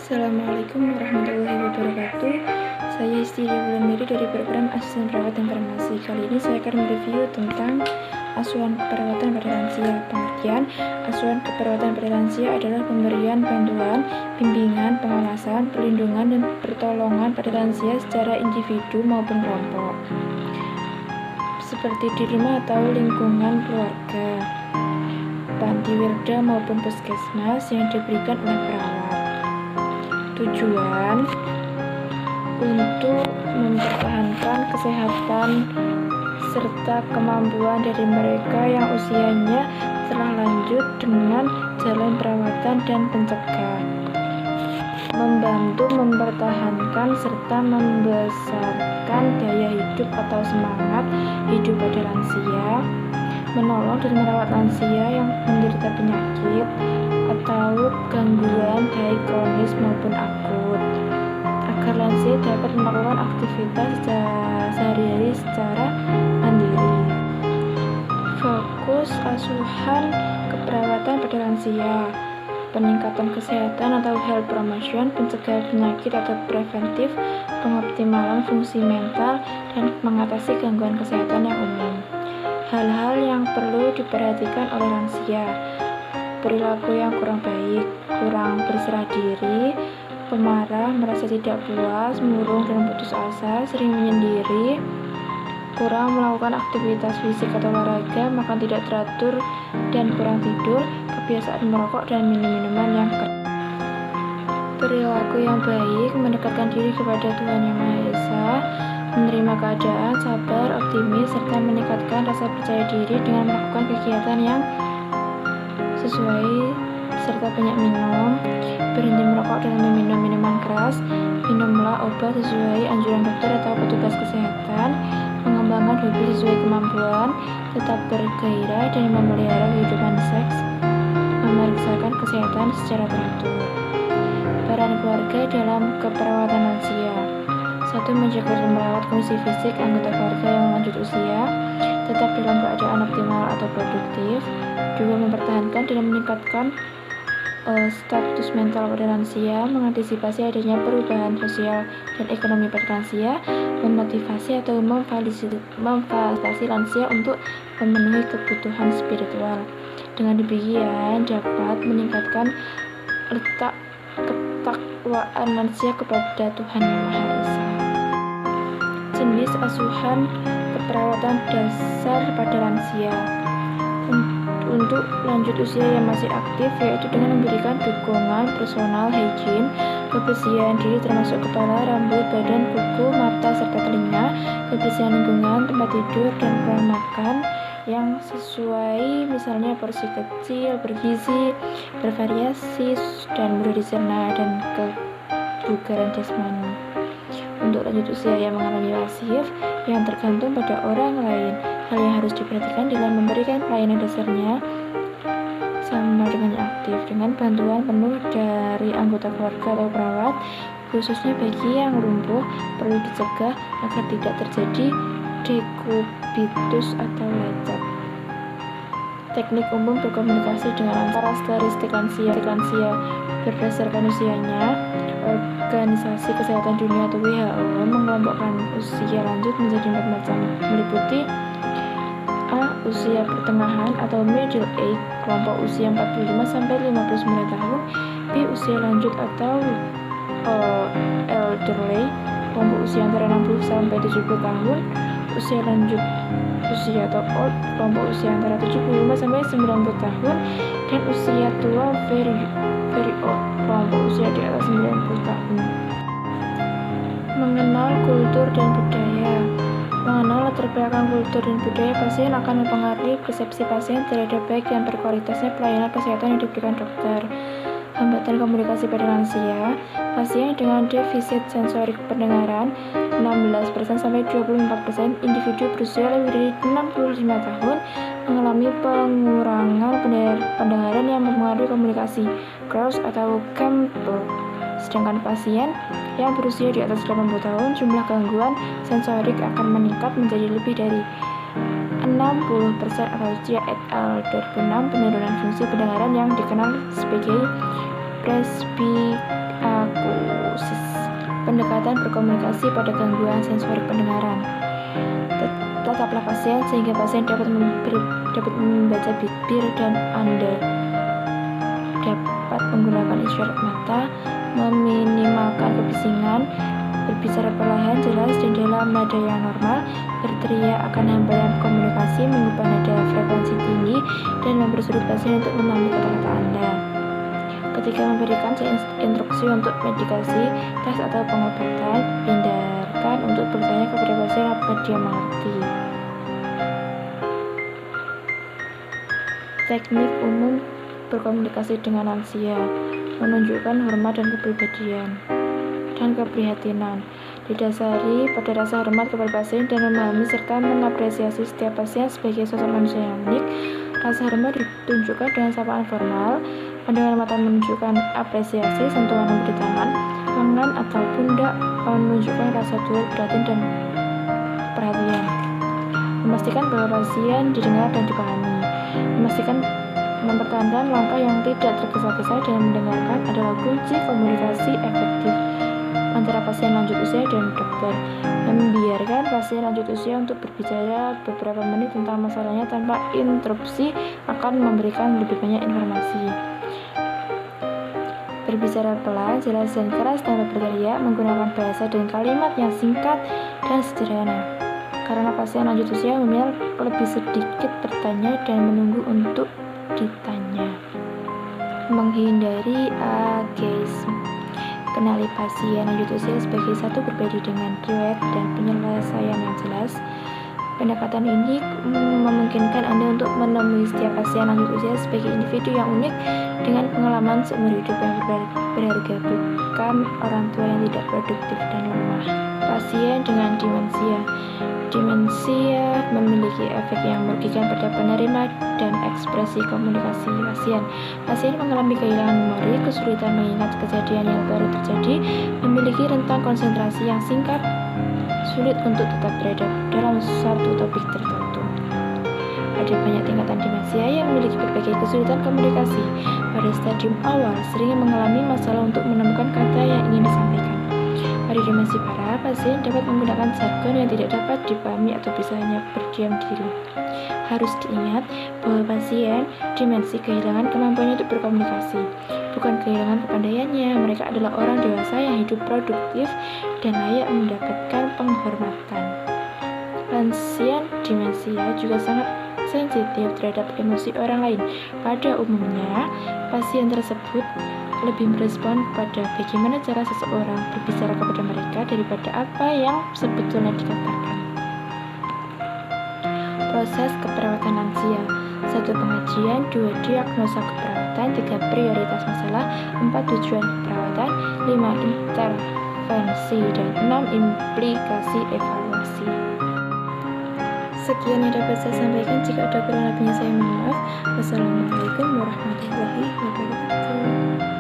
Assalamualaikum warahmatullahi wabarakatuh. Saya Isti Wulandari dari program Asisten Perawat dan Farmasi. Kali ini saya akan mereview tentang asuhan keperawatan pada lansia. Pengertian, asuhan keperawatan pada lansia adalah pemberian bantuan, bimbingan, pengawasan, perlindungan, dan pertolongan pada lansia secara individu maupun kelompok, seperti di rumah atau lingkungan keluarga, panti wilda maupun puskesmas yang diberikan oleh perawat. Tujuan untuk mempertahankan kesehatan serta kemampuan dari mereka yang usianya telah lanjut dengan jalan perawatan dan pencegah, membantu mempertahankan serta membesarkan daya hidup atau semangat hidup pada lansia, menolong dan merawat lansia yang menderita penyakit atau gangguan baik kronis maupun akut, agar lansia dapat melakukan aktivitas sehari-hari secara mandiri. Fokus asuhan keperawatan pada lansia: peningkatan kesehatan atau health promotion, pencegahan penyakit atau preventif, pengoptimalan fungsi mental, dan mengatasi gangguan kesehatan yang umum. Hal-hal yang perlu diperhatikan oleh lansia: perilaku yang kurang baik, kurang berserah diri, pemarah, merasa tidak puas, murung dan putus asa, sering menyendiri, kurang melakukan aktivitas fisik atau olahraga, makan tidak teratur dan kurang tidur, kebiasaan merokok dan minum minuman yang keras. Perilaku yang baik mendekatkan diri kepada Tuhan Yang Maha Esa, menerima keadaan, sabar, optimis, serta meningkatkan rasa percaya diri dengan melakukan kegiatan yang sesuai, serta banyak minum, berhenti merokok dan meminum minuman keras, minumlah obat sesuai anjuran dokter atau petugas kesehatan, mengembangkan hobi sesuai kemampuan, tetap bergairah dan memelihara kehidupan seks, memeriksakan kesehatan secara teratur. Peran keluarga dalam keperawatan lansia: 1. Menjaga dan merawat kondisi fisik anggota keluarga yang lanjut usia, tetap dalam keadaan optimal atau produktif. 2. Mempertahankan dan meningkatkan status mental pada lansia, mengantisipasi adanya perubahan sosial dan ekonomi pada lansia, memotivasi atau memfasilitasi lansia untuk memenuhi kebutuhan spiritual. Dengan demikian dapat meningkatkan letak ketakwaan lansia kepada Tuhan Yang Maha Esa. Jenis asuhan keperawatan dasar pada lansia: untuk lanjut usia yang masih aktif, yaitu dengan memberikan dukungan personal hygiene, kebersihan diri termasuk kepala, rambut, badan, kuku, mata, serta telinga, kebersihan lingkungan, tempat tidur, dan pola makan yang sesuai, misalnya porsi kecil, bergizi, bervariasi, dan mudah dicerna, dan kebugaran jasmani. Untuk lanjut usia yang mengalami pasif, yang tergantung pada orang lain, hal yang harus diperhatikan dalam memberikan pelayanan dasarnya sama dengan yang aktif, dengan bantuan penuh dari anggota keluarga atau perawat, khususnya bagi yang lumpuh, perlu dicegah agar tidak terjadi dekubitus atau lecet. Teknik umum berkomunikasi dengan karakteristik lansia berdasarkan usianya. Organisasi Kesehatan Dunia atau WHO mengelompokkan usia lanjut menjadi 4 macam, meliputi: A. Usia pertengahan atau middle age, kelompok usia 45 sampai 59 tahun. B. Usia lanjut atau elderly, kelompok usia antara 60 sampai 70 tahun. Usia lanjut usia atau old, kelompok usia antara 75 sampai 90 tahun. Dan usia tua very old, kelompok usia di atas 90 tahun. Mengenal kultur dan budaya: mengenal latar belakang kultur dan budaya pasien akan mempengaruhi persepsi pasien terhadap baik dan berkualitasnya pelayanan kesehatan yang diberikan dokter. Hambatan komunikasi pada lansia: pasien dengan defisit sensorik pendengaran 16% sampai 24%, individu berusia lebih dari 65 tahun mengalami pengurangan pendengaran yang mempengaruhi komunikasi Krause atau Campbell. Sedangkan pasien yang berusia di atas 80 tahun, jumlah gangguan sensorik akan meningkat menjadi lebih dari 60% atau Chia et al. 2006, penurunan fungsi pendengaran yang dikenal sebagai akusis, pendekatan berkomunikasi pada gangguan sensorik pendengaran. Tataplah pasien sehingga pasien dapat membaca bibir dan Anda dapat menggunakan isyarat mata, meminimalkan kebisingan, berbicara perlahan, jelas, dan dalam nada yang normal, berteriak akan hambatan komunikasi, mengubah nada frekuensi tinggi, dan mempersulit pasien untuk memahami kata-kata Anda. Ketika memberikan instruksi untuk medikasi, tes atau pengobatan, hindarkan untuk bertanya kepada pasien apakah dia mengerti. Teknik umum berkomunikasi dengan lansia, menunjukkan hormat dan kepribadian dan keprihatinan, didasari pada rasa hormat kepada pasien dan memahami serta mengapresiasi setiap pasien sebagai sosok manusia yang unik. Rasa hormat ditunjukkan dengan sapaan formal, pandangan mata menunjukkan apresiasi, sentuhan memberi tangan atau pundak menunjukkan rasa turut prihatin dan perhatian. Memastikan bahwa pasien didengar dan dipahami. Memastikan mempertahankan langkah yang tidak tergesa-gesa dan mendengarkan adalah kunci komunikasi efektif antara pasien lanjut usia dan dokter. Membiarkan pasien lanjut usia untuk berbicara beberapa menit tentang masalahnya tanpa interupsi akan memberikan lebih banyak informasi. Berbicara pelan, jelas dan keras tanpa berteriak, menggunakan bahasa dan kalimat yang singkat dan sederhana. Karena pasien lanjut usia umumnya lebih sedikit bertanya dan menunggu untuk ditanya. Menghindari ageisme. Kenali pasien lanjut usia sebagai satu pribadi dengan riwayat dan penyelesaian yang jelas. Pendekatan ini memungkinkan Anda untuk menemui setiap pasien lanjut usia sebagai individu yang unik dengan pengalaman seumur hidup yang berharga, bukan orang tua yang tidak produktif dan lemah. Pasien dengan demensia. Demensia memiliki efek yang merugikan pada penerima dan ekspresi komunikasi pasien. Pasien mengalami kehilangan memori, kesulitan mengingat kejadian yang baru terjadi, memiliki rentang konsentrasi yang singkat, sulit untuk tetap berada dalam satu topik tertentu. Ada banyak tingkatan demensia yang memiliki berbagai kesulitan komunikasi. Pada stadium awal, sering mengalami masalah untuk menemukan kata yang ingin disampaikan. Pada demensi parah, pasien dapat menggunakan jargon yang tidak dapat dipahami atau bisa hanya berdiam diri. Harus diingat bahwa pasien demensi kehilangan kemampuannya untuk berkomunikasi, bukan kehilangan kepandaiannya. Mereka adalah orang dewasa yang hidup produktif dan layak mendapatkan penghormatan. Pasien demensia juga sangat sensitif terhadap emosi orang lain. Pada umumnya, pasien tersebut lebih merespon pada bagaimana cara seseorang berbicara kepada mereka daripada apa yang sebetulnya dikatakan. Proses keperawatan lansia. 1. Pengajian, 2. Diagnosa keperawatan, 3. Prioritas masalah, 4. Tujuan perawatan, 5. Intervensi, dan 6. Implikasi evaluasi. Sekian yang dapat saya sampaikan. Jika ada kurang lebihnya saya mohon maaf. Wassalamualaikum warahmatullahi wabarakatuh.